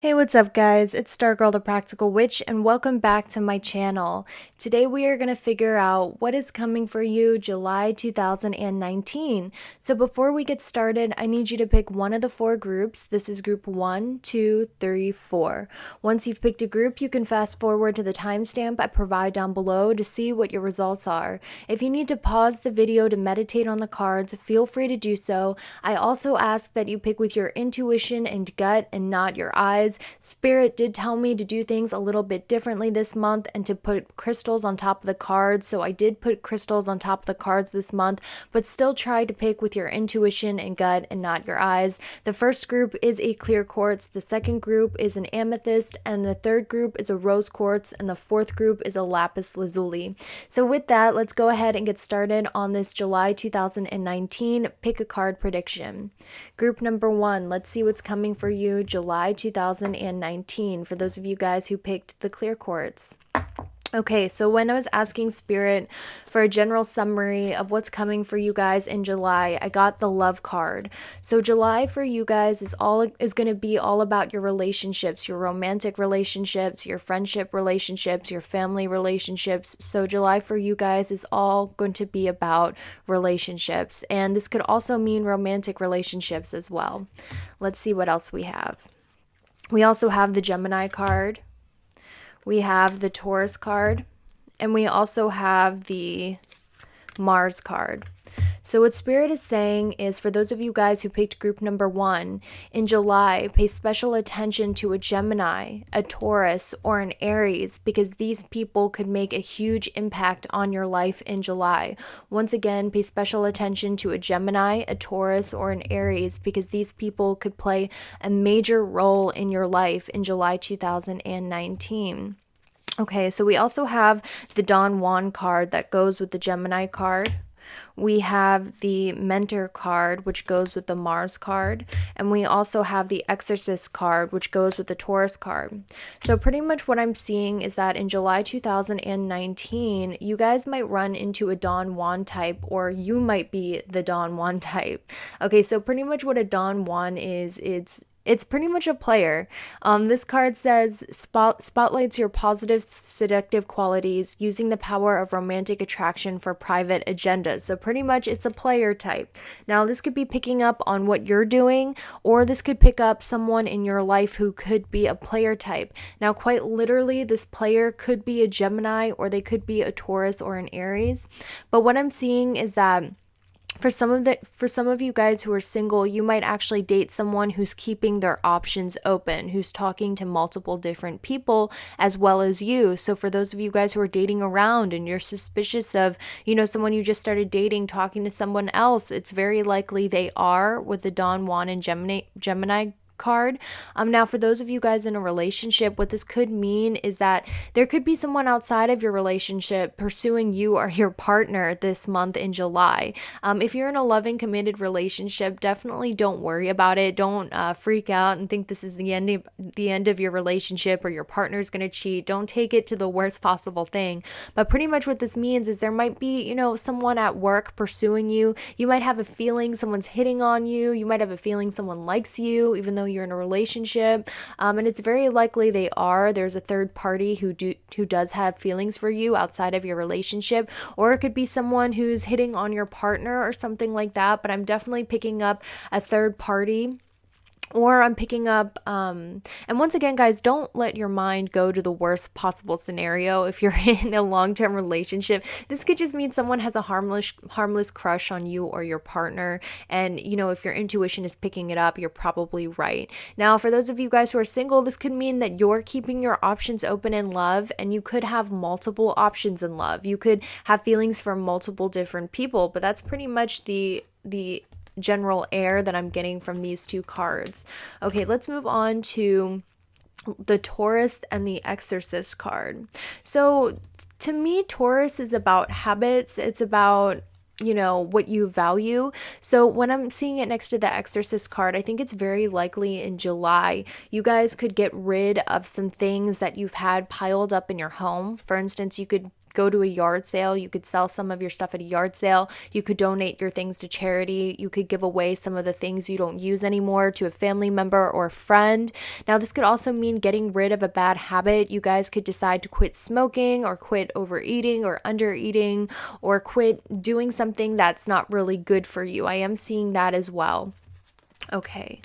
Hey, what's up, guys? It's Stargirl.thepracticalwitch, and welcome back to my channel. Today, we are going to figure out what is coming for you July 2019. So, before we get started, I need you to pick one of the four groups. This is group 1, 2, 3, 4. Once you've picked a group, you can fast forward to the timestamp I provide down below to see what your results are. If you need to pause the video to meditate on the cards, feel free to do so. I also ask that you pick with your intuition and gut and not your eyes. Spirit did tell me to do things a little bit differently this month and to put crystals on top of the cards. So I did put crystals on top of the cards this month, but still try to pick with your intuition and gut and not your eyes. The first group is a clear quartz, the second group is an amethyst, and the third group is a rose quartz, and the fourth group is a lapis lazuli. So with that, let's go ahead and get started on this July 2019 pick a card prediction. Group number 1, let's see what's coming for you July 2019 for those of you guys who picked the clear quartz. Okay, so when I was asking Spirit for a general summary of what's coming for you guys in July, I got the love card. So July for you guys is going to be all about your relationships, your romantic relationships, your friendship relationships, your family relationships. So July for you guys is all going to be about relationships, and this could also mean romantic relationships as well. Let's see what else we have. We also have the Gemini card. We have the Taurus card, and we also have the Mars card. So what Spirit is saying is, for those of you guys who picked group number 1, in July, pay special attention to a Gemini, a Taurus, or an Aries, because these people could make a huge impact on your life in July. Once again, pay special attention to a Gemini, a Taurus, or an Aries, because these people could play a major role in your life in July 2019. Okay, so we also have the Don Juan card that goes with the Gemini card. We have the Mentor card, which goes with the Mars card. And we also have the Exorcist card, which goes with the Taurus card. So pretty much what I'm seeing is that in July 2019, you guys might run into a Don Juan type, or you might be the Don Juan type. Okay, so pretty much what a Don Juan is, it's pretty much a player. This card says spotlights your positive, seductive qualities using the power of romantic attraction for private agendas. So pretty much it's a player type. Now this could be picking up on what you're doing, or this could pick up someone in your life who could be a player type. Now quite literally, this player could be a Gemini, or they could be a Taurus or an Aries. But what I'm seeing is that for some of you guys who are single, you might actually date someone who's keeping their options open, who's talking to multiple different people as well as you. So for those of you guys who are dating around and you're suspicious of, someone you just started dating talking to someone else, it's very likely they are, with the Don Juan and Gemini card. Now for those of you guys in a relationship, what this could mean is that there could be someone outside of your relationship pursuing you or your partner this month in July. If you're in a loving, committed relationship, definitely don't worry about it. Don't freak out and think this is the end of your relationship, or your partner's going to cheat. Don't take it to the worst possible thing. But pretty much what this means is there might be, someone at work pursuing you. You might have a feeling someone's hitting on you. You might have a feeling someone likes you, even though you're in a relationship, and it's very likely they are. There's a third party who does have feelings for you outside of your relationship, or it could be someone who's hitting on your partner or something like that. But I'm definitely picking up a third party. Or I'm picking up, and once again, guys, don't let your mind go to the worst possible scenario. If you're in a long-term relationship, this could just mean someone has a harmless crush on you or your partner. And, if your intuition is picking it up, you're probably right. Now, for those of you guys who are single, this could mean that you're keeping your options open in love, and you could have multiple options in love. You could have feelings for multiple different people, but that's pretty much the general air that I'm getting from these two cards. Okay, let's move on to the Taurus and the Exorcist card. So to me, Taurus is about habits. It's about what you value. So when I'm seeing it next to the Exorcist card, I think it's very likely in July, you guys could get rid of some things that you've had piled up in your home. For instance, you could go to a yard sale. You could sell some of your stuff at a yard sale. You could donate your things to charity. You could give away some of the things you don't use anymore to a family member or a friend. Now, this could also mean getting rid of a bad habit. You guys could decide to quit smoking or quit overeating or undereating or quit doing something that's not really good for you. I am seeing that as well. Okay.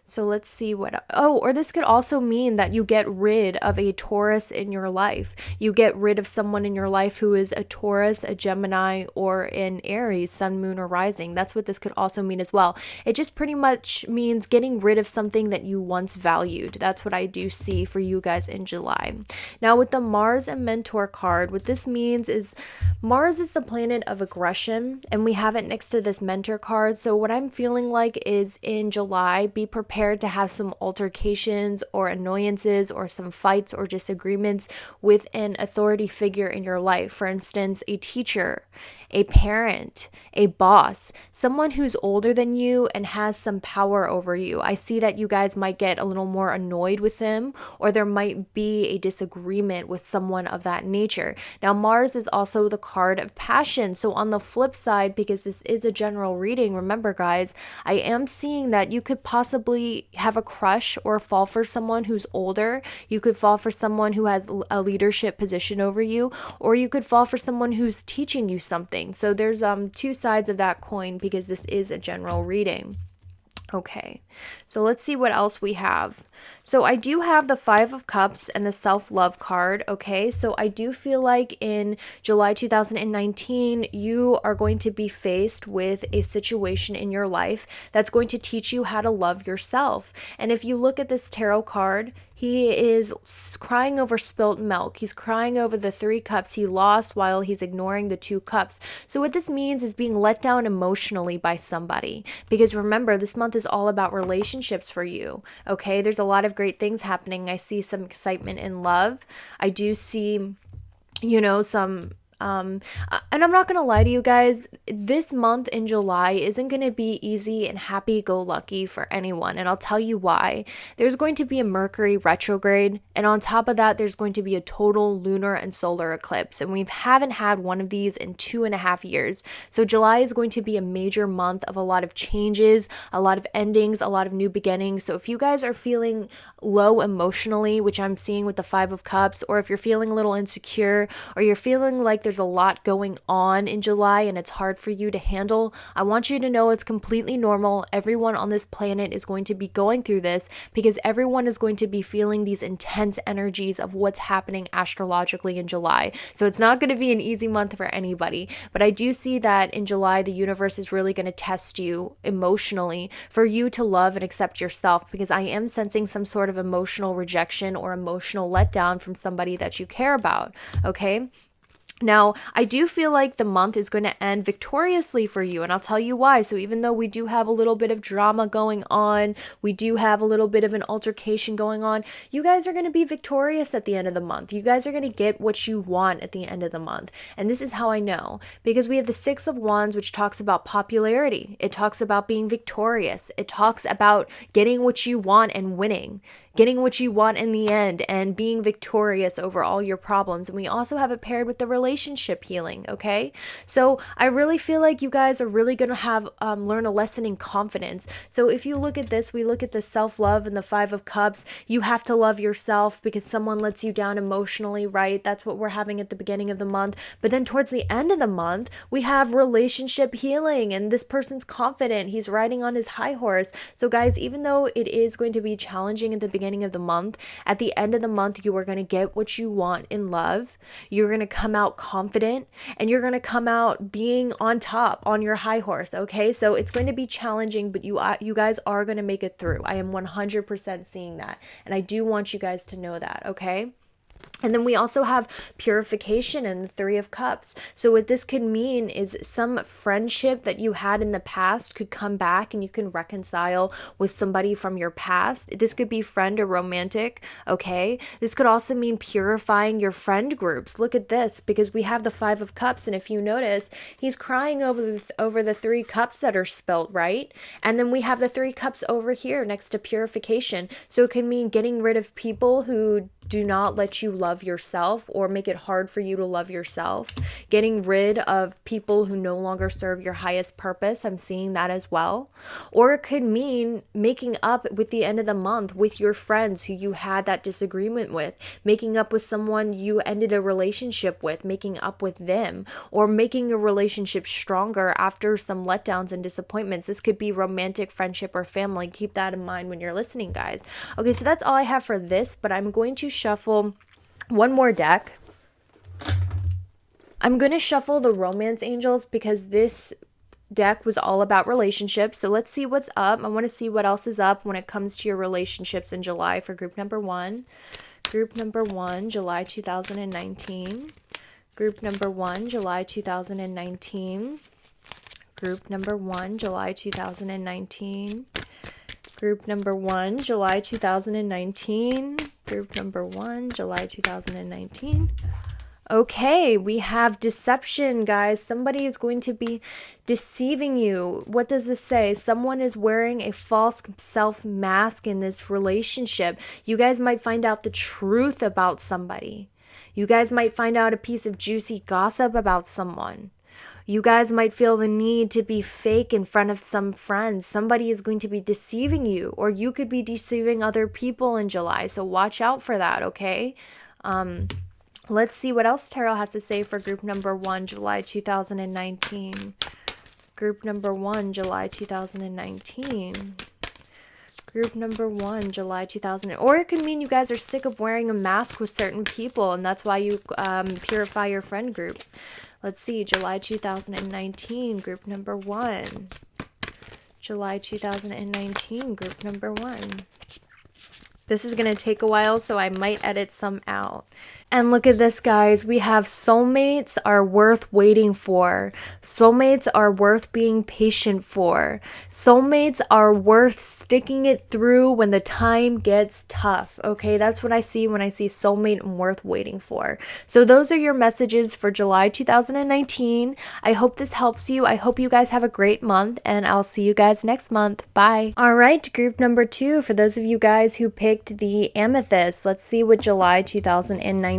So let's see or this could also mean that you get rid of a Taurus in your life. You get rid of someone in your life who is a Taurus, a Gemini, or an Aries, sun, moon, or rising. That's what this could also mean as well. It just pretty much means getting rid of something that you once valued. That's what I do see for you guys in July. Now with the Mars and Mentor card, what this means is Mars is the planet of aggression, and we have it next to this Mentor card. So what I'm feeling like is in July, be prepared to have some altercations or annoyances or some fights or disagreements with an authority figure in your life. For instance, a teacher, a parent, a boss, someone who's older than you and has some power over you. I see that you guys might get a little more annoyed with them, or there might be a disagreement with someone of that nature. Now, Mars is also the card of passion. So on the flip side, because this is a general reading, remember guys, I am seeing that you could possibly have a crush or fall for someone who's older. You could fall for someone who has a leadership position over you, or you could fall for someone who's teaching you something. So there's two sides of that coin because this is a general reading. Okay, so let's see what else we have. So I do have the Five of Cups and the Self-Love card, okay? So I do feel like in July 2019, you are going to be faced with a situation in your life that's going to teach you how to love yourself. And if you look at this tarot card, he is crying over spilt milk. He's crying over the 3 cups he lost while he's ignoring the 2 cups. So what this means is being let down emotionally by somebody. Because remember, this month is all about relationships for you, okay? There's a lot of great things happening. I see some excitement in love. I do see, some and I'm not going to lie to you guys, this month in July isn't going to be easy and happy-go-lucky for anyone, and I'll tell you why. There's going to be a Mercury retrograde, and on top of that, there's going to be a total lunar and solar eclipse, and we haven't had one of these in 2.5 years. So July is going to be a major month of a lot of changes, a lot of endings, a lot of new beginnings. So if you guys are feeling low emotionally, which I'm seeing with the 5 of Cups, or if you're feeling a little insecure, or you're feeling like there's a lot going on in July and it's hard for you to handle, I want you to know it's completely normal. Everyone on this planet is going to be going through this because everyone is going to be feeling these intense energies of what's happening astrologically in July. So it's not going to be an easy month for anybody, but I do see that in July, the universe is really going to test you emotionally for you to love and accept yourself, because I am sensing some sort of emotional rejection or emotional letdown from somebody that you care about, okay? Now, I do feel like the month is going to end victoriously for you, and I'll tell you why. So even though we do have a little bit of drama going on, we do have a little bit of an altercation going on, you guys are going to be victorious at the end of the month. You guys are going to get what you want at the end of the month. And this is how I know, because we have the 6 of Wands, which talks about popularity. It talks about being victorious. It talks about getting what you want and winning. Getting what you want in the end and being victorious over all your problems. And we also have it paired with the relationship healing, okay? So I really feel like you guys are really going to have learn a lesson in confidence. So if you look at this, we look at the self-love and the 5 of Cups. You have to love yourself because someone lets you down emotionally, right? That's what we're having at the beginning of the month. But then towards the end of the month, we have relationship healing, and this person's confident. He's riding on his high horse. So guys, even though it is going to be challenging at the beginning of the month, at the end of the month, you are going to get what you want in love. You're going to come out confident, and you're going to come out being on top on your high horse, okay? So it's going to be challenging, but you guys are going to make it through. I am 100% seeing that, and I do want you guys to know that, okay? And then we also have purification in the 3 of Cups. So what this could mean is some friendship that you had in the past could come back and you can reconcile with somebody from your past. This could be friend or romantic, okay? This could also mean purifying your friend groups. Look at this, because we have the 5 of Cups, and if you notice, he's crying over the 3 cups that are spilt, right? And then we have the 3 cups over here next to purification. So it can mean getting rid of people who do not let you love yourself or make it hard for you to love yourself. Getting rid of people who no longer serve your highest purpose. I'm seeing that as well. Or it could mean making up with the end of the month with your friends who you had that disagreement with, making up with someone you ended a relationship with, making up with them, or making a relationship stronger after some letdowns and disappointments. This could be romantic, friendship, or family. Keep that in mind when you're listening, guys. Okay, so that's all I have for this, but I'm going to shuffle one more deck. I'm going to shuffle the Romance Angels because this deck was all about relationships. So let's see what's up. I want to see what else is up when it comes to your relationships in July for group number 1. Group number 1, July 2019. Group number 1, July 2019. Group number 1, July 2019. Group number 1, July 2019. Group number 1, July 2019. Okay, we have deception, guys. Somebody is going to be deceiving you. What does this say? Someone is wearing a false self mask in this relationship. You guys might find out the truth about somebody. You guys might find out a piece of juicy gossip about someone. You guys might feel the need to be fake in front of some friends. Somebody is going to be deceiving you, or you could be deceiving other people in July. So watch out for that, okay? Let's see what else tarot has to say for group number 1, July 2019. Group number 1, July 2019. Group number 1, July 2000. Or it could mean you guys are sick of wearing a mask with certain people, and that's why you purify your friend groups. Let's see, July 2019, group number 1. July 2019, group number 1. This is going to take a while, so I might edit some out. And look at this, guys. We have soulmates are worth waiting for. Soulmates are worth being patient for. Soulmates are worth sticking it through when the time gets tough. Okay, that's what I see when I see soulmate and worth waiting for. So those are your messages for July 2019. I hope this helps you. I hope you guys have a great month, and I'll see you guys next month. Bye. All right, group number 2. For those of you guys who picked the amethyst, let's see what July 2019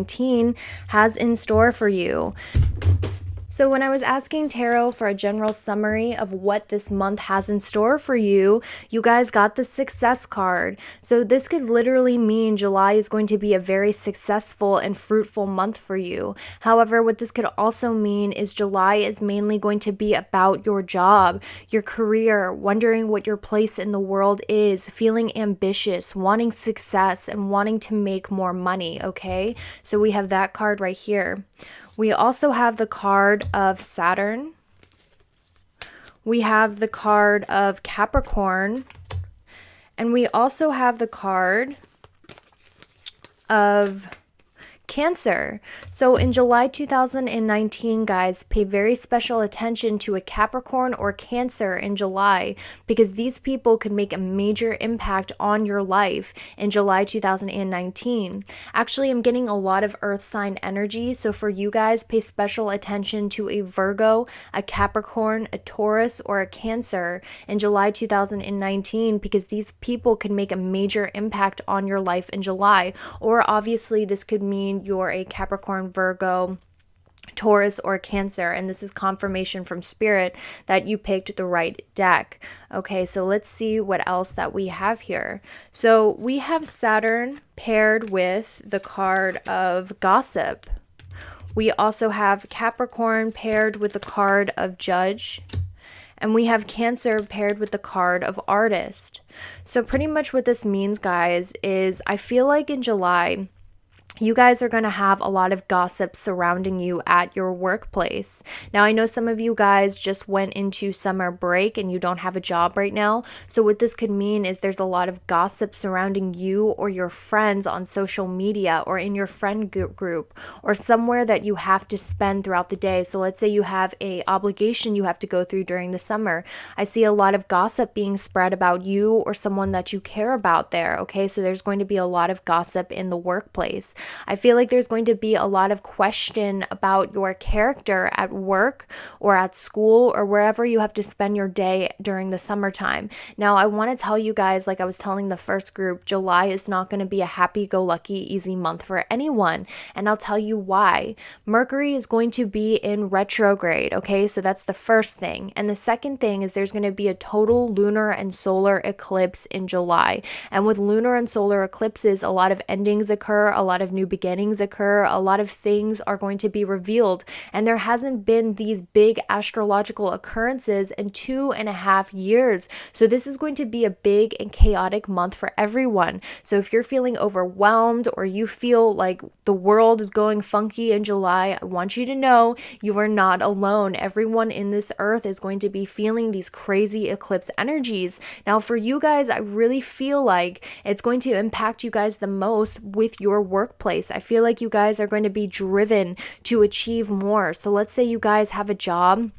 has in store for you. So when I was asking tarot for a general summary of what this month has in store for you, you guys got the success card. So this could literally mean July is going to be a very successful and fruitful month for you. However, what this could also mean is July is mainly going to be about your job, your career, wondering what your place in the world is, feeling ambitious, wanting success, and wanting to make more money, okay? So we have that card right here. We also have the card of Saturn. We have the card of Capricorn. And we also have the card of Cancer. So in July 2019, guys, pay very special attention to a Capricorn or Cancer in July, because these people could make a major impact on your life in July 2019. Actually, I'm getting a lot of earth sign energy. So for you guys, pay special attention to a Virgo, a Capricorn, a Taurus, or a Cancer in July 2019, because these people could make a major impact on your life in July. Or obviously, this could mean you're a Capricorn, Virgo, Taurus, or Cancer, and this is confirmation from Spirit that you picked the right deck. Okay, so let's see what else that we have here. So we have Saturn paired with the card of Gossip. We also have Capricorn paired with the card of Judge. And we have Cancer paired with the card of Artist. So pretty much what this means, guys, is I feel like in July, you guys are going to have a lot of gossip surrounding you at your workplace. Now, I know some of you guys just went into summer break and you don't have a job right now. So what this could mean is there's a lot of gossip surrounding you or your friends on social media or in your friend group or somewhere that you have to spend throughout the day. So let's say you have a obligation you have to go through during the summer. I see a lot of gossip being spread about you or someone that you care about there. Okay, so there's going to be a lot of gossip in the workplace. I feel like there's going to be a lot of question about your character at work or at school or wherever you have to spend your day during the summertime. Now, I want to tell you guys, like I was telling the first group, July is not going to be a happy-go-lucky, easy month for anyone. And I'll tell you why. Mercury is going to be in retrograde, okay? So that's the first thing. And the second thing is there's going to be a total lunar and solar eclipse in July. And with lunar and solar eclipses, a lot of endings occur, a lot of new beginnings occur, a lot of things are going to be revealed. And there hasn't been these big astrological occurrences in 2.5 years. So this is going to be a big and chaotic month for everyone. So if you're feeling overwhelmed or you feel like the world is going funky in July, I want you to know you are not alone. Everyone in this earth is going to be feeling these crazy eclipse energies. Now, for you guys, I really feel like it's going to impact you guys the most with your workplace. I feel like you guys are going to be driven to achieve more. So let's say you guys have a job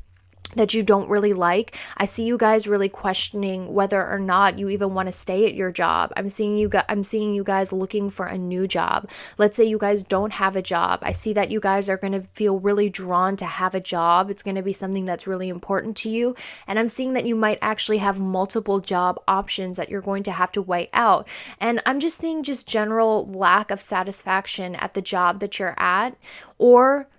that you don't really like. I see you guys really questioning whether or not you even want to stay at your job. I'm seeing you guys looking for a new job. Let's say you guys don't have a job. I see that you guys are going to feel really drawn to have a job. It's going to be something that's really important to you. And I'm seeing that you might actually have multiple job options that you're going to have to weigh out. And I'm just seeing just general lack of satisfaction at the job that you're at, or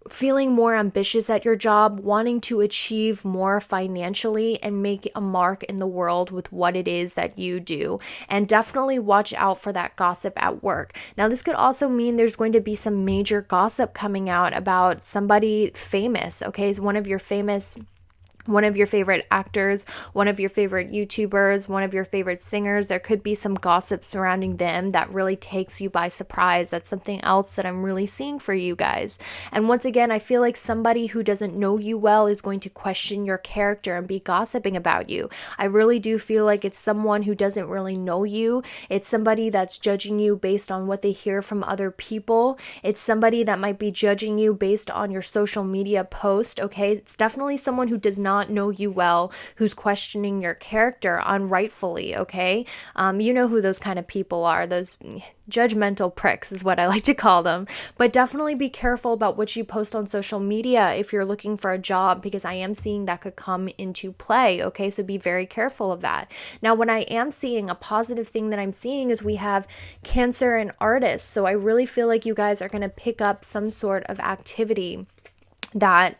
feeling more ambitious at your job, wanting to achieve more financially and make a mark in the world with what it is that you do. And definitely watch out for that gossip at work. Now, this could also mean there's going to be some major gossip coming out about somebody famous, okay? One of your favorite actors, one of your favorite YouTubers, one of your favorite singers. There could be some gossip surrounding them that really takes you by surprise. That's something else that I'm really seeing for you guys. And once again, I feel like somebody who doesn't know you well is going to question your character and be gossiping about you. I really do feel like it's someone who doesn't really know you. It's somebody that's judging you based on what they hear from other people. It's somebody that might be judging you based on your social media post, okay? It's definitely someone who does not know you well, who's questioning your character unrightfully, okay? You know who those kind of people are. Those judgmental pricks is what I like to call them. But definitely be careful about what you post on social media if you're looking for a job, because I am seeing that could come into play, okay? So be very careful of that. Now, when I am seeing a positive thing that I'm seeing is we have Cancer and artists. So I really feel like you guys are going to pick up some sort of activity that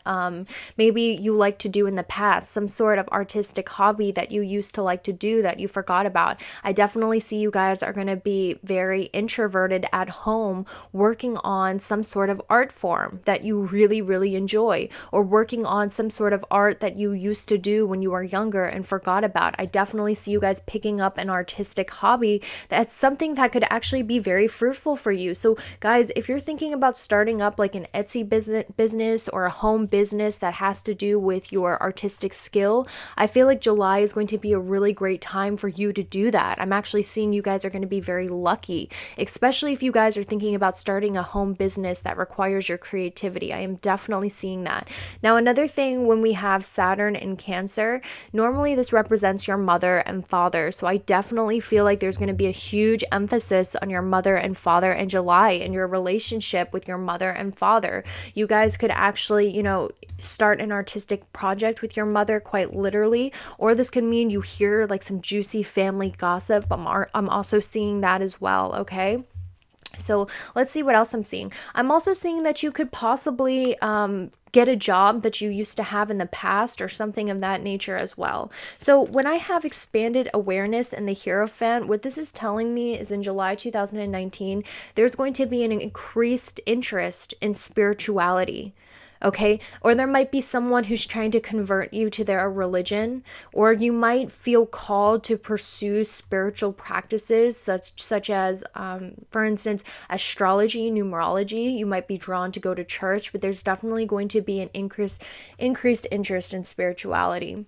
maybe you like to do in the past, some sort of artistic hobby that you used to like to do that you forgot about. I definitely see you guys are going to be very introverted at home, working on some sort of art form that you really, really enjoy, or working on some sort of art that you used to do when you were younger and forgot about. I definitely see you guys picking up an artistic hobby. That's something that could actually be very fruitful for you. So guys, if you're thinking about starting up like an Etsy business or a home business that has to do with your artistic skill, I feel like July is going to be a really great time for you to do that. I'm actually seeing you guys are going to be very lucky, especially if you guys are thinking about starting a home business that requires your creativity. I am definitely seeing that. Now, another thing, when we have Saturn in Cancer, normally this represents your mother and father. So I definitely feel like there's going to be a huge emphasis on your mother and father in July and your relationship with your mother and father. You guys could actually, start an artistic project with your mother, quite literally, or this could mean you hear like some juicy family gossip. I'm also seeing that as well, okay? So let's see what else I'm seeing. I'm also seeing that you could possibly get a job that you used to have in the past or something of that nature as well. So when I have expanded awareness in the Hierophant, what this is telling me is in July 2019, there's going to be an increased interest in spirituality. Okay, or there might be someone who's trying to convert you to their religion, or you might feel called to pursue spiritual practices such as, for instance, astrology, numerology. You might be drawn to go to church, but there's definitely going to be an increased interest in spirituality.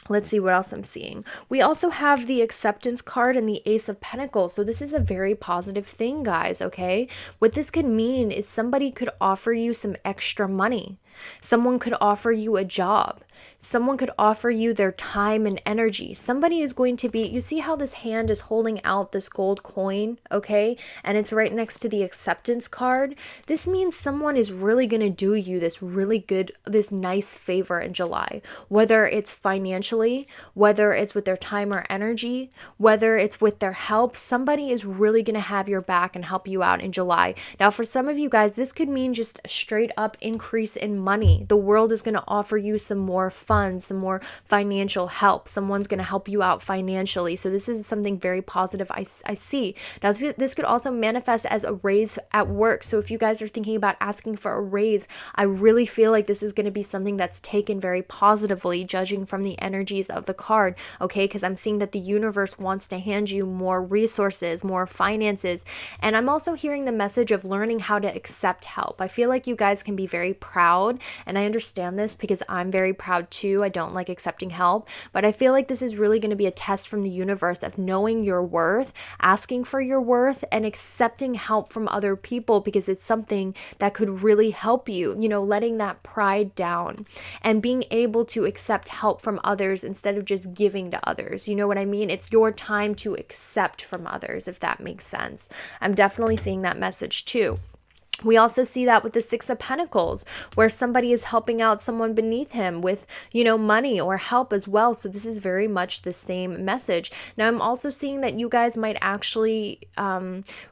Let's see what else I'm seeing. We also have the Acceptance card and the Ace of Pentacles. So this is a very positive thing, guys, okay? What this could mean is somebody could offer you some extra money. Someone could offer you a job. Someone could offer you their time and energy. Somebody is going to be, you see how this hand is holding out this gold coin, okay? And it's right next to the acceptance card. This means someone is really going to do you this really good, this nice favor in July, whether it's financially, whether it's with their time or energy, whether it's with their help. Somebody is really going to have your back and help you out in July. Now, for some of you guys, this could mean just a straight up increase in money. The world is going to offer you some more funds, some more financial help. Someone's going to help you out financially. So this is something very positive I see. Now, this could also manifest as a raise at work. So if you guys are thinking about asking for a raise, I really feel like this is going to be something that's taken very positively, judging from the energies of the card, okay? Because I'm seeing that the universe wants to hand you more resources, more finances. And I'm also hearing the message of learning how to accept help. I feel like you guys can be very proud, and I understand this because I'm very proud too. I don't like accepting help, but I feel like this is really going to be a test from the universe of knowing your worth, asking for your worth, and accepting help from other people because it's something that could really help you, letting that pride down and being able to accept help from others instead of just giving to others. You know what I mean? It's your time to accept from others, if that makes sense. I'm definitely seeing that message too. We also see that with the Six of Pentacles, where somebody is helping out someone beneath him with, money or help as well. So this is very much the same message. Now, I'm also seeing that you guys might actually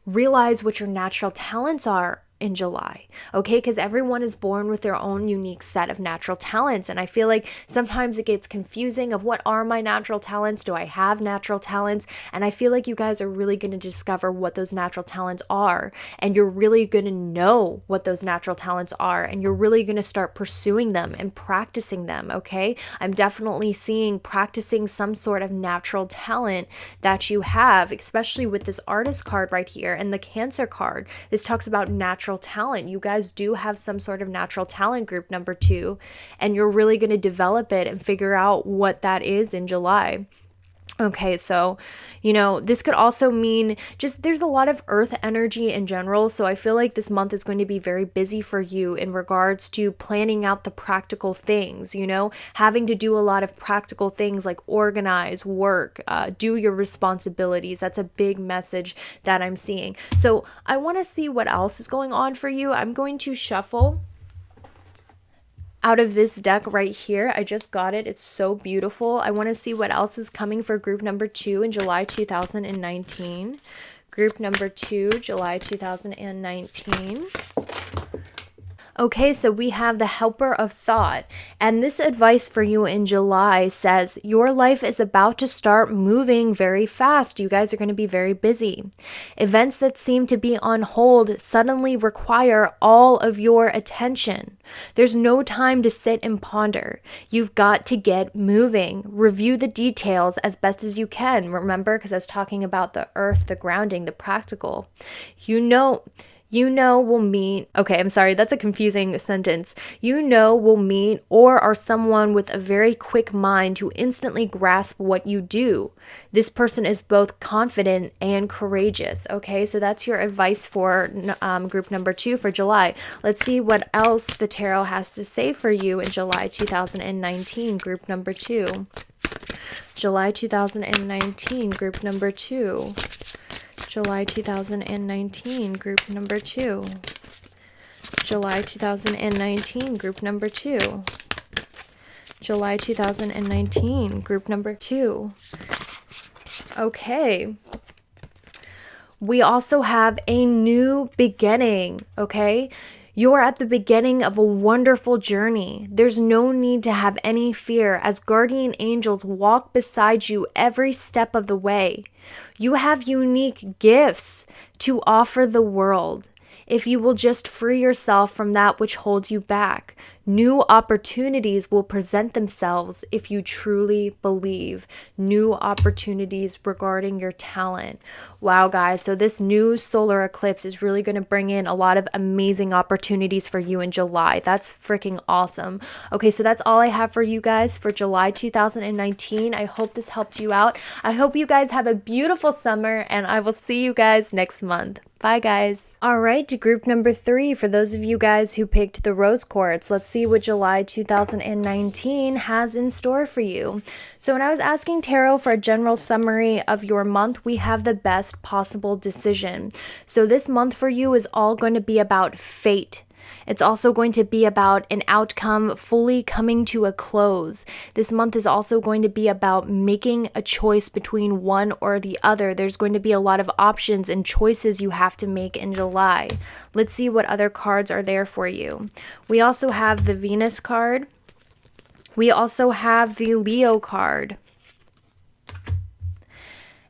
realize what your natural talents are in July, okay? Because everyone is born with their own unique set of natural talents. And I feel like sometimes it gets confusing of what are my natural talents? Do I have natural talents? And I feel like you guys are really going to discover what those natural talents are. And you're really going to know what those natural talents are. And you're really going to start pursuing them and practicing them, okay? I'm definitely seeing practicing some sort of natural talent that you have, especially with this artist card right here and the Cancer card. This talks about natural talent. You guys do have some sort of natural talent, group number 2, and you're really going to develop it and figure out what that is in July. Okay, so, this could also mean just there's a lot of earth energy in general. So I feel like this month is going to be very busy for you in regards to planning out the practical things, having to do a lot of practical things like organize, work, do your responsibilities. That's a big message that I'm seeing. So I want to see what else is going on for you. I'm going to shuffle out of this deck right here. I just got it. It's so beautiful. I want to see what else is coming for group number 2 in July 2019. Group number 2, July 2019. Okay, so we have the Helper of Thought, and this advice for you in July says your life is about to start moving very fast. You guys are going to be very busy. Events that seem to be on hold suddenly require all of your attention. There's no time to sit and ponder. You've got to get moving. Review the details as best as you can. Remember, because I was talking about the earth, the grounding, the practical. Will meet, okay, I'm sorry, that's a confusing sentence. Will meet or are someone with a very quick mind who instantly grasp what you do. This person is both confident and courageous, okay? So that's your advice for group number 2 for July. Let's see what else the tarot has to say for you in July 2019, group number 2. July 2019, group number 2. July 2019, group number 2. July 2019, group number 2. July 2019, group number 2. Okay. We also have a new beginning, okay? You're at the beginning of a wonderful journey. There's no need to have any fear as guardian angels walk beside you every step of the way. You have unique gifts to offer the world. If you will just free yourself from that which holds you back, new opportunities will present themselves if you truly believe. New opportunities regarding your talent. Wow, guys. So this new solar eclipse is really going to bring in a lot of amazing opportunities for you in July. That's freaking awesome. Okay, so that's all I have for you guys for July 2019. I hope this helped you out. I hope you guys have a beautiful summer, and I will see you guys next month. Bye, guys. All right, to group number 3, for those of you guys who picked the rose quartz, let's see what July 2019 has in store for you. So when I was asking tarot for a general summary of your month, we have the best possible decision. So this month for you is all going to be about fate. It's also going to be about an outcome fully coming to a close. This month is also going to be about making a choice between one or the other. There's going to be a lot of options and choices you have to make in July. Let's see what other cards are there for you. We also have the Venus card. We also have the Leo card.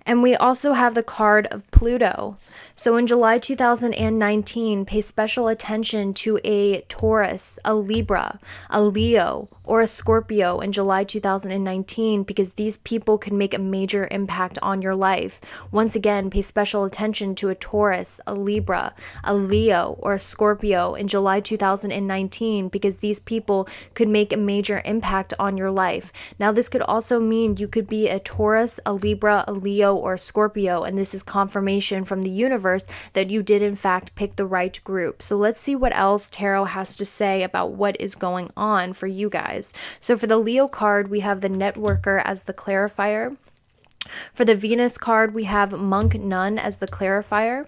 And we also have the card of Pluto. So in July 2019, pay special attention to a Taurus, a Libra, a Leo, or a Scorpio in July 2019 because these people can make a major impact on your life. Once again, pay special attention to a Taurus, a Libra, a Leo, or a Scorpio in July 2019 because these people could make a major impact on your life. Now, this could also mean you could be a Taurus, a Libra, a Leo, or a Scorpio, and this is confirmation from the universe that you did in fact pick the right group. So let's see what else tarot has to say about what is going on for you guys. So for the Leo card, we have the networker as the clarifier. For the Venus card, we have monk nun as the clarifier.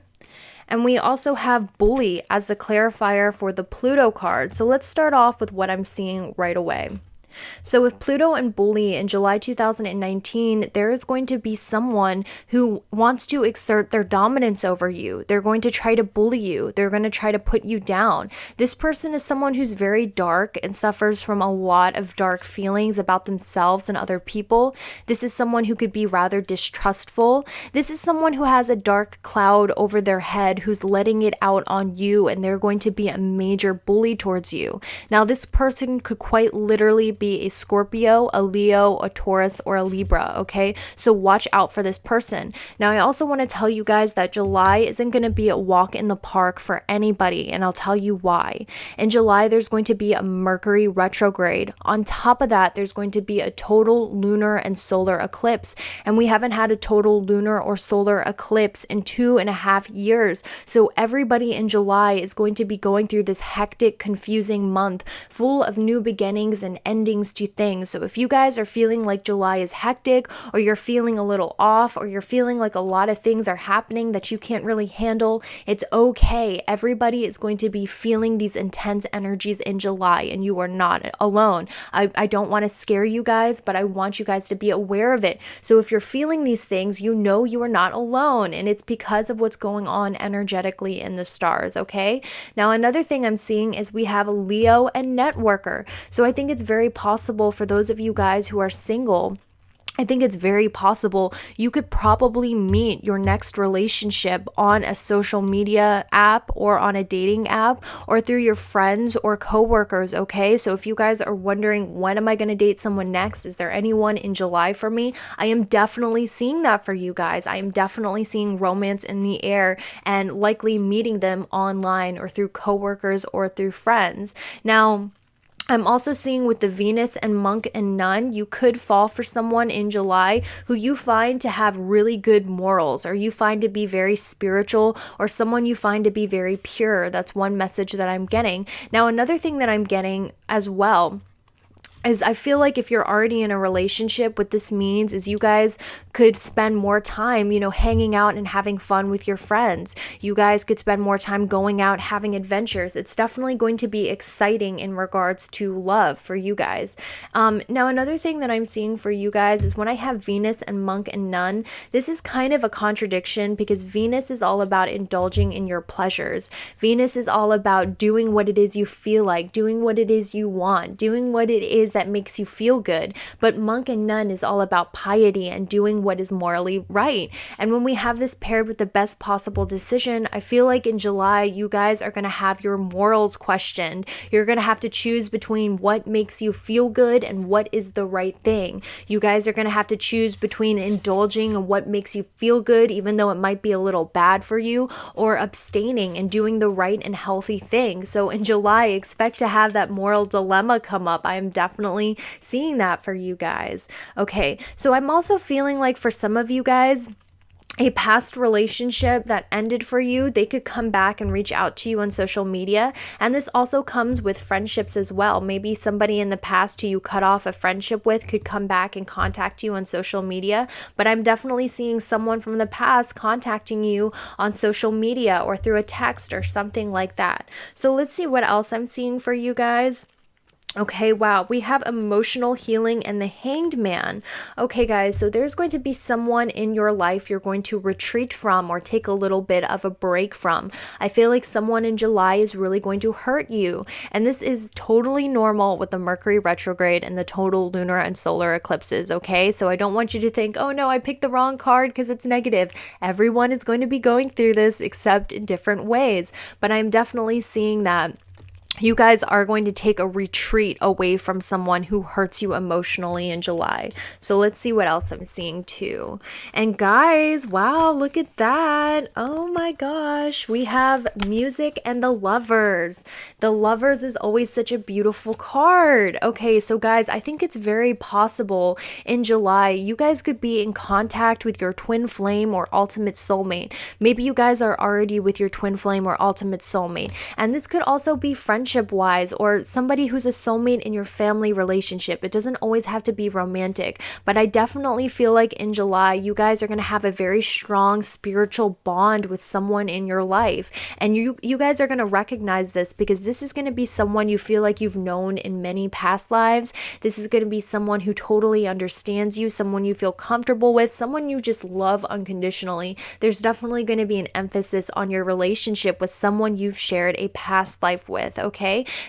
And we also have bully as the clarifier for the Pluto card. So let's start off with what I'm seeing right away. So with Pluto and bully in July 2019, there is going to be someone who wants to exert their dominance over you. They're going to try to bully you. They're going to try to put you down. This person is someone who's very dark and suffers from a lot of dark feelings about themselves and other people. This is someone who could be rather distrustful. This is someone who has a dark cloud over their head who's letting it out on you, and they're going to be a major bully towards you. Now, this person could quite literally be a Scorpio, a Leo, a Taurus, or a Libra, okay? So watch out for this person. Now, I also want to tell you guys that July isn't going to be a walk in the park for anybody, and I'll tell you why. In July, there's going to be a Mercury retrograde. On top of that, there's going to be a total lunar and solar eclipse, and we haven't had a total lunar or solar eclipse in 2.5 years. So everybody in July is going to be going through this hectic, confusing month full of new beginnings and endings to things. So if you guys are feeling like July is hectic, or you're feeling a little off, or you're feeling like a lot of things are happening that you can't really handle, it's okay. Everybody is going to be feeling these intense energies in July, and you are not alone. I don't want to scare you guys, but I want you guys to be aware of it. So if you're feeling these things, you know you are not alone, and it's because of what's going on energetically in the stars, okay? Now, another thing I'm seeing is we have a Leo and networker. So I think it's very possible for those of you guys who are single, I think it's very possible you could probably meet your next relationship on a social media app or on a dating app or through your friends or coworkers, okay? So if you guys are wondering, when am I going to date someone next? Is there anyone in July for me? I am definitely seeing that for you guys. I am definitely seeing romance in the air and likely meeting them online or through coworkers or through friends. Now, I'm also seeing with the Venus and monk and nun, you could fall for someone in July who you find to have really good morals, or you find to be very spiritual, or someone you find to be very pure. That's one message that I'm getting. Now, another thing that I'm getting as well is I feel like if you're already in a relationship, what this means is you guys could spend more time, hanging out and having fun with your friends. You guys could spend more time going out, having adventures. It's definitely going to be exciting in regards to love for you guys. Now, another thing that I'm seeing for you guys is when I have Venus and monk and nun, this is kind of a contradiction because Venus is all about indulging in your pleasures. Venus is all about doing what it is you feel like, doing what it is you want, doing what it is that makes you feel good. But monk and nun is all about piety and doing what is morally right. And when we have this paired with the best possible decision, I feel like in July, you guys are going to have your morals questioned. You're going to have to choose between what makes you feel good and what is the right thing. You guys are going to have to choose between indulging in what makes you feel good, even though it might be a little bad for you, or abstaining and doing the right and healthy thing. So in July, expect to have that moral dilemma come up. I am definitely seeing that for you guys. Okay, so I'm also feeling like for some of you guys, a past relationship that ended for you, they could come back and reach out to you on social media. And this also comes with friendships as well. Maybe somebody in the past who you cut off a friendship with could come back and contact you on social media. But I'm definitely seeing someone from the past contacting you on social media or through a text or something like that. So let's see what else I'm seeing for you guys. Okay, wow, we have emotional healing and the Hanged Man. Okay, guys, so there's going to be someone in your life you're going to retreat from or take a little bit of a break from. I feel like someone in July is really going to hurt you. And this is totally normal with the Mercury retrograde and the total lunar and solar eclipses, okay? So I don't want you to think, oh no, I picked the wrong card because it's negative. Everyone is going to be going through this except in different ways. But I'm definitely seeing that you guys are going to take a retreat away from someone who hurts you emotionally in July. So let's see what else I'm seeing too. And guys, wow, look at that. Oh my gosh. We have music and the Lovers. The Lovers is always such a beautiful card. Okay, so guys, I think it's very possible in July you guys could be in contact with your twin flame or ultimate soulmate. Maybe you guys are already with your twin flame or ultimate soulmate. And this could also be friendship wise or somebody who's a soulmate in your family relationship. It doesn't always have to be romantic, but I definitely feel like in July you guys are going to have a very strong spiritual bond with someone in your life. And you guys are going to recognize this because this is going to be someone you feel like you've known in many past lives. This is going to be someone who totally understands you, someone you feel comfortable with, someone you just love unconditionally. There's definitely going to be an emphasis on your relationship with someone you've shared a past life with, okay?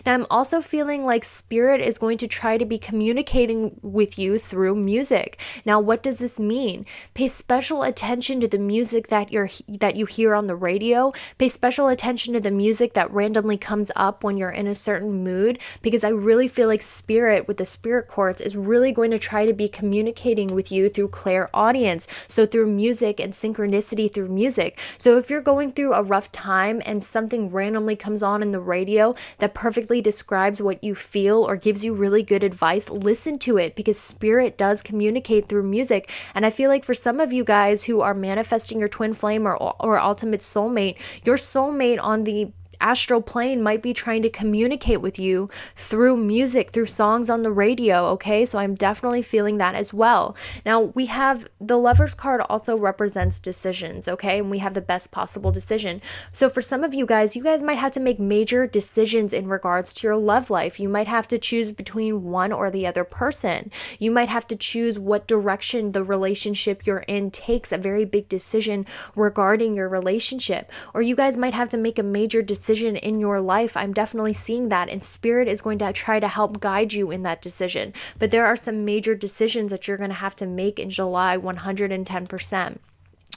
Now, I'm also feeling like Spirit is going to try to be communicating with you through music. Now, what does this mean? Pay special attention to the music that you hear on the radio. Pay special attention to the music that randomly comes up when you're in a certain mood, because I really feel like Spirit with the Spirit Quartz is really going to try to be communicating with you through clairaudience. So through music and synchronicity through music. So if you're going through a rough time and something randomly comes on in the radio that perfectly describes what you feel or gives you really good advice, listen to it, because Spirit does communicate through music. And I feel like for some of you guys who are manifesting your twin flame or ultimate soulmate, your soulmate on the astral plane might be trying to communicate with you through music, through songs on the radio, okay? So I'm definitely feeling that as well. Now, we have the Lovers card also represents decisions, okay? And we have the best possible decision. So for some of you guys might have to make major decisions in regards to your love life. You might have to choose between one or the other person. You might have to choose what direction the relationship you're in takes, a very big decision regarding your relationship. Or you guys might have to make a major decision in your life. I'm definitely seeing that, and Spirit is going to try to help guide you in that decision. But there are some major decisions that you're going to have to make in July, 110%.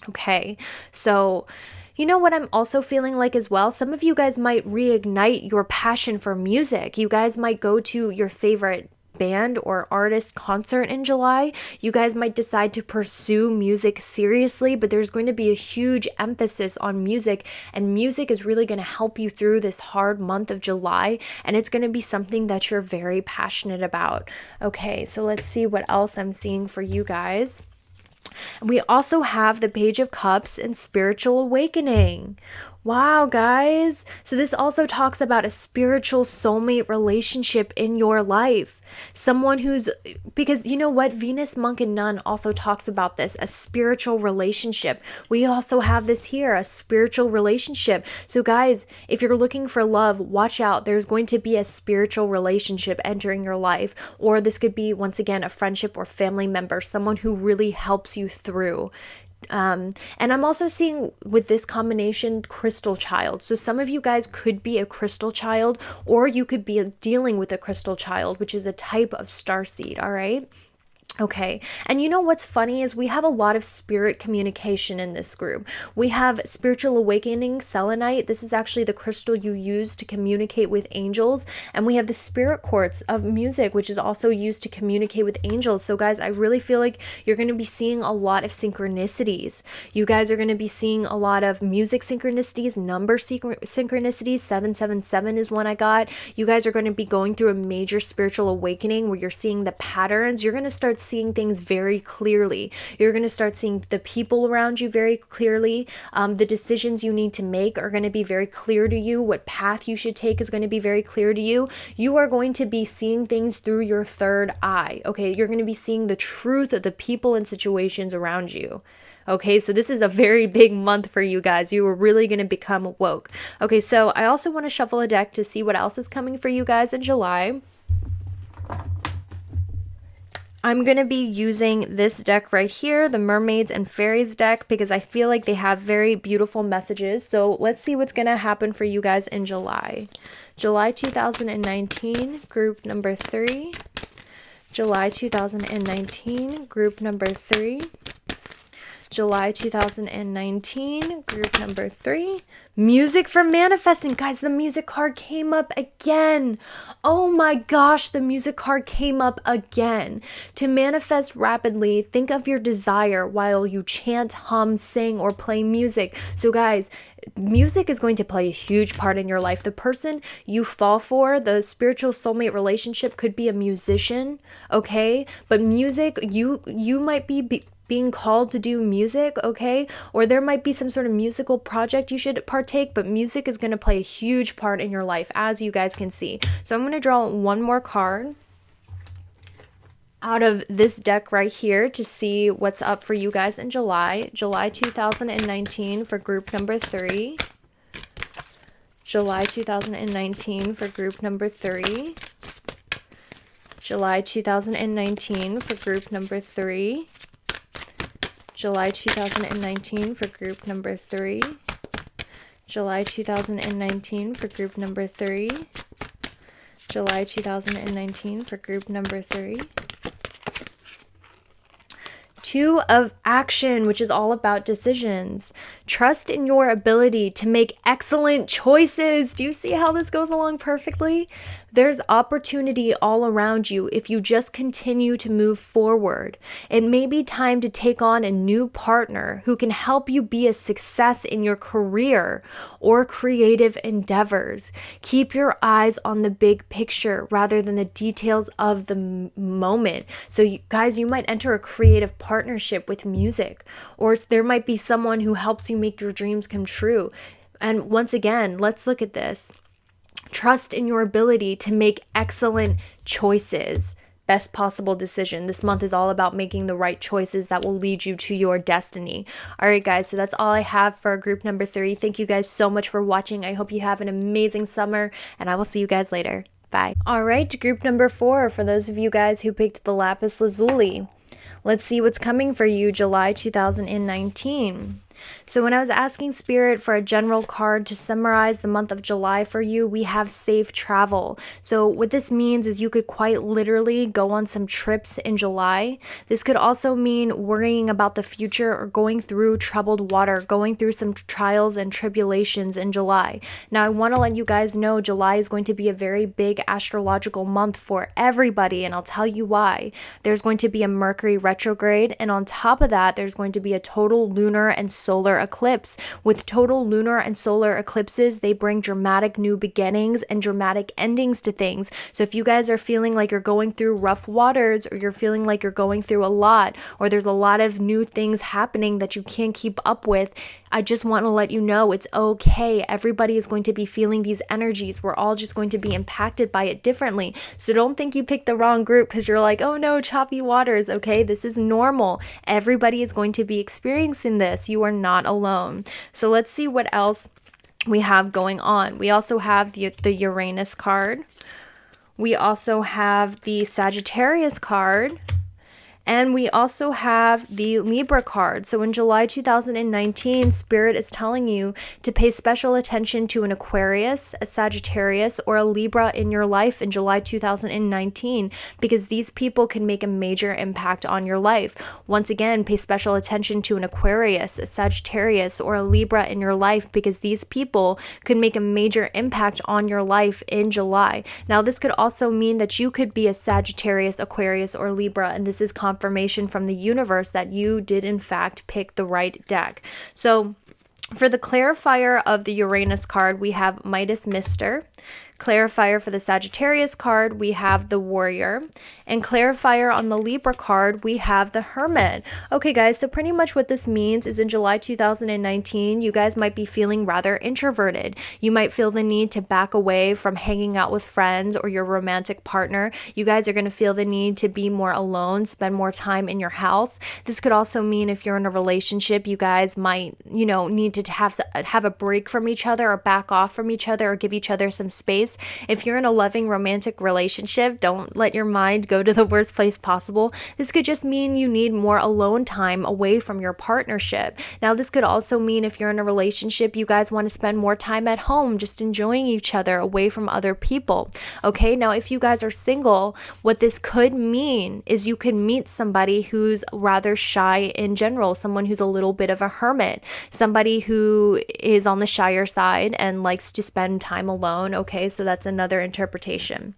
Okay, so you know what I'm also feeling like as well? Some of you guys might reignite your passion for music. You guys might go to your favorite band or artist concert in July. You guys might decide to pursue music seriously, but there's going to be a huge emphasis on music, and music is really going to help you through this hard month of July, and it's going to be something that you're very passionate about. Okay, so let's see what else I'm seeing for you guys. We also have the Page of Cups and Spiritual Awakening. Wow, guys. So this also talks about a spiritual soulmate relationship in your life. Someone because you know what? Venus, Monk, and Nun also talks about this, a spiritual relationship. We also have this here, a spiritual relationship. So guys, if you're looking for love, watch out. There's going to be a spiritual relationship entering your life. Or this could be, once again, a friendship or family member, someone who really helps you through. And I'm also seeing with this combination crystal child. So some of you guys could be a crystal child, or you could be dealing with a crystal child, which is a type of starseed. All right. Okay, and you know what's funny is we have a lot of spirit communication in this group. We have Spiritual Awakening Selenite. This is actually the crystal you use to communicate with angels. And we have the Spirit Quartz of music, which is also used to communicate with angels. So guys, I really feel like you're going to be seeing a lot of synchronicities. You guys are going to be seeing a lot of music synchronicities, number synchronicities. 777 is one I got. You guys are going to be going through a major spiritual awakening where you're seeing the patterns. You're going to start seeing things very clearly. You're going to start seeing the people around you very clearly. The decisions you need to make are going to be very clear to you. What path you should take is going to be very clear to you. You are going to be seeing things through your third eye. Okay, you're going to be seeing the truth of the people and situations around you. Okay, so this is a very big month for you guys. You are really going to become woke. Okay, so I also want to shuffle a deck to see what else is coming for you guys in July. I'm going to be using this deck right here, the Mermaids and Fairies deck, because I feel like they have very beautiful messages. So let's see what's going to happen for you guys in July. July 2019, group number 3. July 2019, group number 3. July 2019, group number 3. Music for manifesting. Guys, the music card came up again. Oh my gosh, the music card came up again. To manifest rapidly, think of your desire while you chant, hum, sing, or play music. So guys, music is going to play a huge part in your life. The person you fall for, the spiritual soulmate relationship, could be a musician, okay? But music, you might be being called to do music, okay? Or there might be some sort of musical project you should partake, but music is going to play a huge part in your life, as you guys can see. So I'm going to draw one more card out of this deck right here to see what's up for you guys in July. July 2019 for group number 3. July 2019 for group number 3. July 2019 for group number 3. July 2019 for group number 3. July 2019 for group number 3. July 2019 for group number 3. 2 of action, which is all about decisions. Trust in your ability to make excellent choices. Do you see how this goes along perfectly? There's opportunity all around you if you just continue to move forward. It may be time to take on a new partner who can help you be a success in your career or creative endeavors. Keep your eyes on the big picture rather than the details of the moment. So you guys, you might enter a creative partnership with music, or there might be someone who helps you make your dreams come true. And once again, let's look at this. Trust in your ability to make excellent choices. Best possible decision. This month is all about making the right choices that will lead you to your destiny. All right, guys, so that's all I have for group number 3. Thank you guys so much for watching. I hope you have an amazing summer, and I will see you guys later. Bye. All right, group number 4, for those of you guys who picked the lapis lazuli. Let's see what's coming for you July 2019. So when I was asking Spirit for a general card to summarize the month of July for you, we have safe travel. So what this means is you could quite literally go on some trips in July. This could also mean worrying about the future or going through troubled water, going through some trials and tribulations in July. Now, I want to let you guys know July is going to be a very big astrological month for everybody, and I'll tell you why. There's going to be a Mercury retrograde, and on top of that, there's going to be a total lunar and solar eclipse. With total lunar and solar eclipses, they bring dramatic new beginnings and dramatic endings to things. So if you guys are feeling like you're going through rough waters, or you're feeling like you're going through a lot, or there's a lot of new things happening that you can't keep up with, I just want to let you know it's okay. Everybody is going to be feeling these energies. We're all just going to be impacted by it differently. So don't think you picked the wrong group because you're like, oh no, choppy waters. Okay, this is normal. Everybody is going to be experiencing this. You are not alone. So let's see what else we have going on. We also have the Uranus card. We also have the Sagittarius card. And we also have the Libra card. So in July 2019, Spirit is telling you to pay special attention to an Aquarius, a Sagittarius, or a Libra in your life in July 2019, because these people can make a major impact on your life. Once again, pay special attention to an Aquarius, a Sagittarius, or a Libra in your life, because these people could make a major impact on your life in July. Now, this could also mean that you could be a Sagittarius, Aquarius, or Libra, and this is confirmation from the universe that you did in fact pick the right deck. So for the clarifier of the Uranus card, we have Midas Mister, Clarifier for the Sagittarius card, we have the Warrior. And clarifier on the Libra card, we have the Hermit. Okay, guys, so pretty much what this means is in July 2019, you guys might be feeling rather introverted. You might feel the need to back away from hanging out with friends or your romantic partner. You guys are going to feel the need to be more alone, spend more time in your house. This could also mean if you're in a relationship, you guys might, need to have a break from each other or back off from each other or give each other some space. If you're in a loving romantic relationship, don't let your mind go to the worst place possible. This could just mean you need more alone time away from your partnership. Now, this could also mean if you're in a relationship, you guys want to spend more time at home, just enjoying each other away from other people. Okay, now if you guys are single, what this could mean is you could meet somebody who's rather shy in general, someone who's a little bit of a hermit, somebody who is on the shyer side and likes to spend time alone. Okay, so that's another interpretation.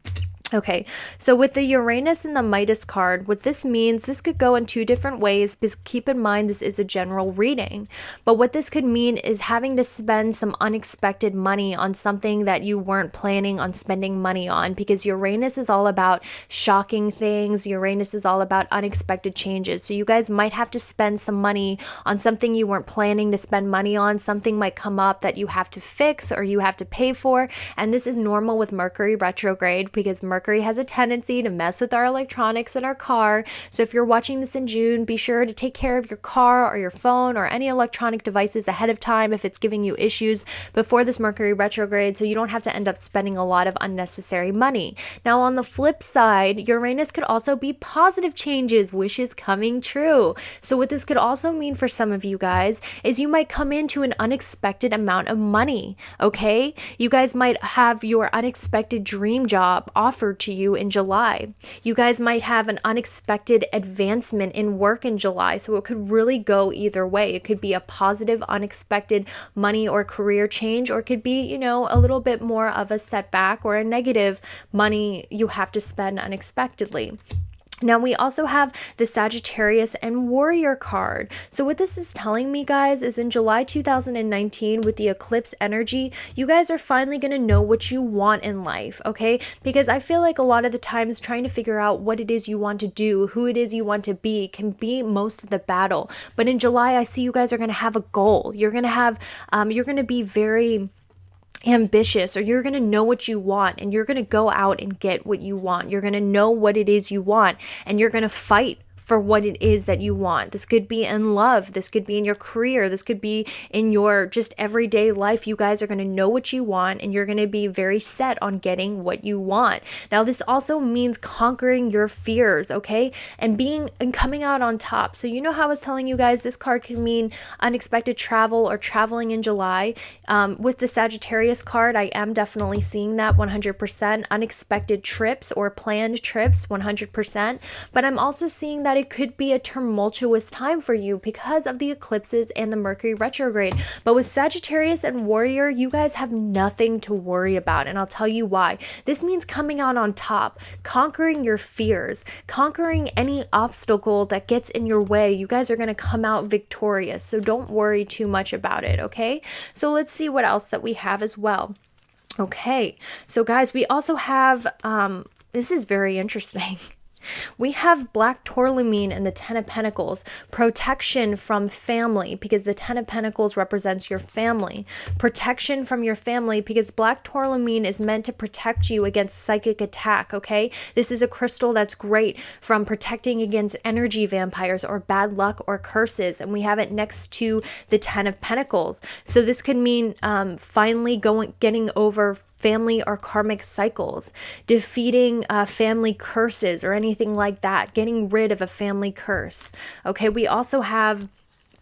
Okay, so with the Uranus and the Midas card, what this means, this could go in two different ways, because keep in mind this is a general reading. But what this could mean is having to spend some unexpected money on something that you weren't planning on spending money on, because Uranus is all about shocking things. Uranus is all about unexpected changes. So you guys might have to spend some money on something you weren't planning to spend money on. Something might come up that you have to fix or you have to pay for. And this is normal with Mercury retrograde, because Mercury has a tendency to mess with our electronics in our car. So if you're watching this in June, be sure to take care of your car or your phone or any electronic devices ahead of time if it's giving you issues before this Mercury retrograde, so you don't have to end up spending a lot of unnecessary money. Now, on the flip side, Uranus could also be positive changes, wishes coming true. So what this could also mean for some of you guys is you might come into an unexpected amount of money. Okay, you guys might have your unexpected dream job offered to you in July. You guys might have an unexpected advancement in work in July. So it could really go either way. It could be a positive, unexpected money or career change, or it could be, a little bit more of a setback or a negative money you have to spend unexpectedly. Now, we also have the Sagittarius and Warrior card. So what this is telling me, guys, is in July 2019, with the eclipse energy, you guys are finally going to know what you want in life, okay? Because I feel like a lot of the times trying to figure out what it is you want to do, who it is you want to be, can be most of the battle. But in July, I see you guys are going to have a goal. You're going to have, you're going to be very ambitious, or you're going to know what you want and you're going to go out and get what you want. You're going to know what it is you want and you're going to fight for what it is that you want. This could be in love. This could be in your career. This could be in your just everyday life. You guys are going to know what you want and you're going to be very set on getting what you want. Now, this also means conquering your fears, okay? And coming out on top. So you know how I was telling you guys this card can mean unexpected travel or traveling in July. With the Sagittarius card, I am definitely seeing that 100%. Unexpected trips or planned trips, 100%. But I'm also seeing that it could be a tumultuous time for you because of the eclipses and the Mercury retrograde. But with Sagittarius and Warrior, you guys have nothing to worry about. And I'll tell you why. This means coming out on top, conquering your fears, conquering any obstacle that gets in your way. You guys are going to come out victorious. So don't worry too much about it, okay? So let's see what else that we have as well. Okay, so guys, we also have, this is very interesting. We have Black Tourmaline and the Ten of Pentacles, protection from family, because the Ten of Pentacles represents your family, protection from your family, because Black Tourmaline is meant to protect you against psychic attack, okay? This is a crystal that's great from protecting against energy vampires or bad luck or curses, and we have it next to the Ten of Pentacles. So this could mean finally getting over family or karmic cycles, defeating family curses or anything like that, getting rid of a family curse. Okay, we also have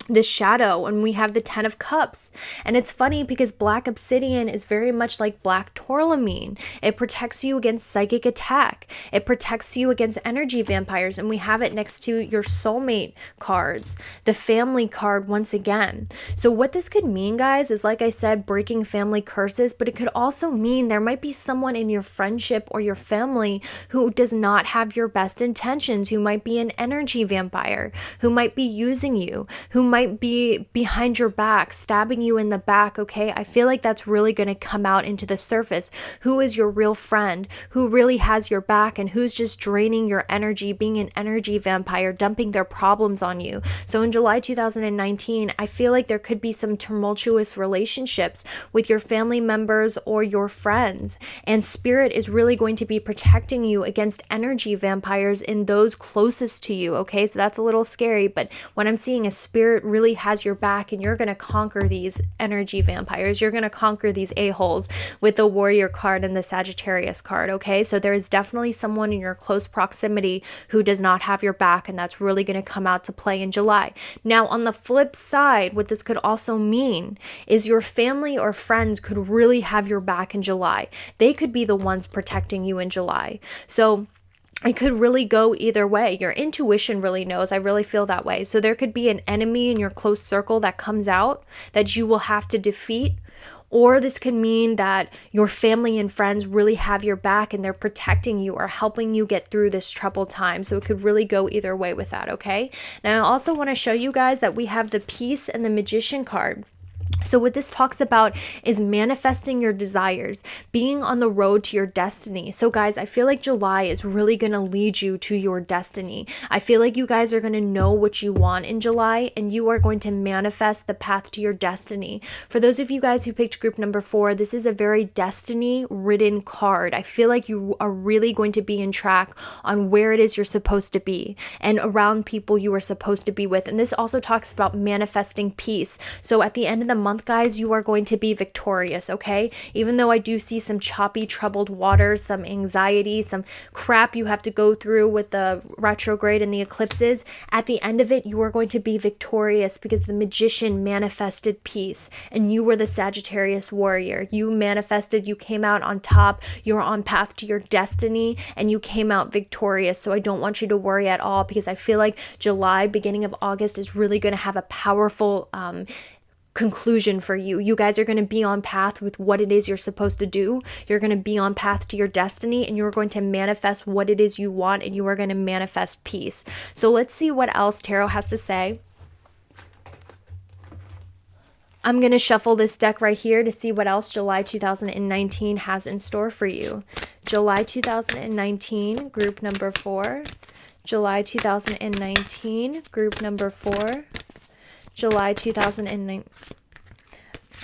the Shadow, and we have the Ten of Cups. And it's funny because Black Obsidian is very much like Black Tourmaline. It protects you against psychic attack. It protects you against energy vampires. And we have it next to your soulmate cards, the family card once again. So what this could mean, guys, is, like I said, breaking family curses, but it could also mean there might be someone in your friendship or your family who does not have your best intentions, who might be an energy vampire, who might be using you, who might might be behind your back, stabbing you in the back, okay? I feel like that's really going to come out into the surface. Who is your real friend? Who really has your back, and who's just draining your energy, being an energy vampire, dumping their problems on you? So in July 2019, I feel like there could be some tumultuous relationships with your family members or your friends, and spirit is really going to be protecting you against energy vampires in those closest to you, okay? So that's a little scary, but what I'm seeing is spirit really has your back, and you're going to conquer these energy vampires. You're going to conquer these a-holes with the warrior card and the Sagittarius card, okay? So there is definitely someone in your close proximity who does not have your back, and that's really going to come out to play in July. Now, on the flip side, what this could also mean is your family or friends could really have your back in July. They could be the ones protecting you in July. So it could really go either way. Your intuition really knows. I really feel that way. So there could be an enemy in your close circle that comes out that you will have to defeat. Or this could mean that your family and friends really have your back and they're protecting you or helping you get through this troubled time. So it could really go either way with that, okay? Now, I also want to show you guys that we have the Peace and the Magician card. So what this talks about is manifesting your desires, being on the road to your destiny. So guys, I feel like July is really going to lead you to your destiny. I feel like you guys are going to know what you want in July, and you are going to manifest the path to your destiny. For those of you guys who picked group number 4, this is a very destiny-ridden card. I feel like you are really going to be in track on where it is you're supposed to be and around people you are supposed to be with. And this also talks about manifesting peace. So at the end of the month, guys, you are going to be victorious, okay? Even though I do see some choppy, troubled waters, some anxiety, some crap you have to go through with the retrograde and the eclipses, at the end of it, you are going to be victorious because the Magician manifested peace and you were the Sagittarius warrior. You manifested, you came out on top, you're on path to your destiny, and you came out victorious. So I don't want you to worry at all, because I feel like July, beginning of August, is really going to have a powerful conclusion for you. You guys are going to be on path with what it is you're supposed to do. You're going to be on path to your destiny, and you're going to manifest what it is you want, and you are going to manifest peace. So let's see what else tarot has to say. I'm going to shuffle this deck right here to see what else July 2019 has in store for you. July 2019, group number 4. July 2019, group number 4. July 2009.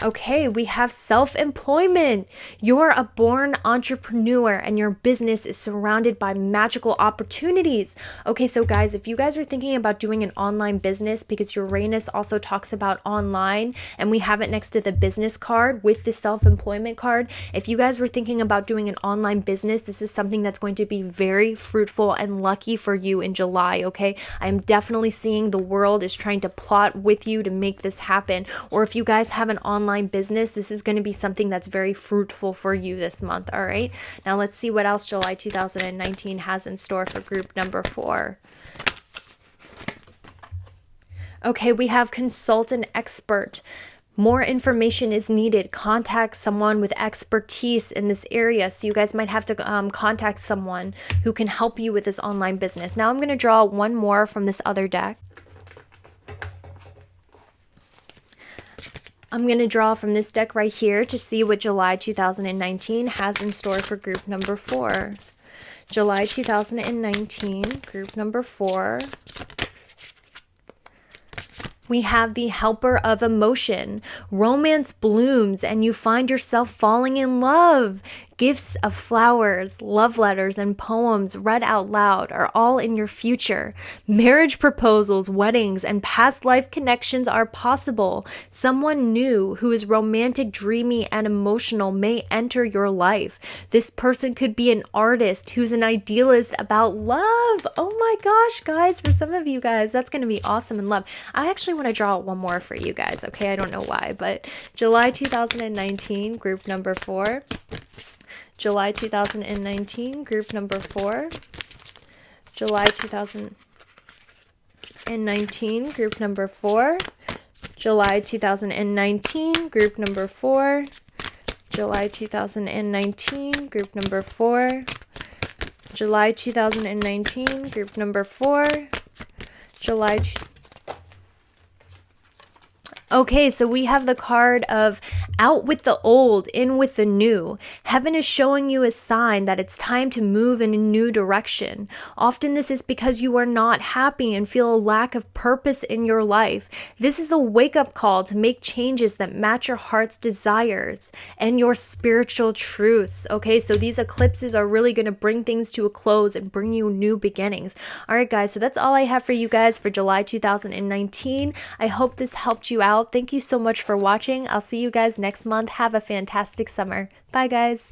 Okay, we have self-employment. You're a born entrepreneur and your business is surrounded by magical opportunities. Okay, so guys, if you guys are thinking about doing an online business, because Uranus also talks about online, and we have it next to the business card with the self-employment card. If you guys were thinking about doing an online business, this is something that's going to be very fruitful and lucky for you in July, okay? I am definitely seeing the world is trying to plot with you to make this happen. Or if you guys have an online business, this is going to be something that's very fruitful for you this month. All right, now let's see what else July 2019 has in store for group number 4. Okay, we have consult an expert. More information is needed. Contact someone with expertise in this area. So you guys might have to contact someone who can help you with this online business. Now I'm going to draw one more from this other deck. I'm going to draw from this deck right here to see what July 2019 has in store for group number 4. July 2019, group number 4. We have the helper of emotion. Romance blooms and you find yourself falling in love. Gifts of flowers, love letters, and poems read out loud are all in your future. Marriage proposals, weddings, and past life connections are possible. Someone new who is romantic, dreamy, and emotional may enter your life. This person could be an artist who's an idealist about love. Oh my gosh, guys, for some of you guys, that's going to be awesome in love. I actually want to draw one more for you guys, okay? I don't know why, but July 2019, group number 4. July 2019, group number 4. July 2019, group number 4. July 2019, group number 4. July 2019, group number 4. July 2019, group number 4. July Okay, so we have the card of out with the old, in with the new. Heaven is showing you a sign that it's time to move in a new direction. Often this is because you are not happy and feel a lack of purpose in your life. This is a wake-up call to make changes that match your heart's desires and your spiritual truths. Okay, so these eclipses are really going to bring things to a close and bring you new beginnings. All right, guys, so that's all I have for you guys for July 2019. I hope this helped you out. Thank you so much for watching. I'll see you guys next month. Have a fantastic summer. Bye, guys.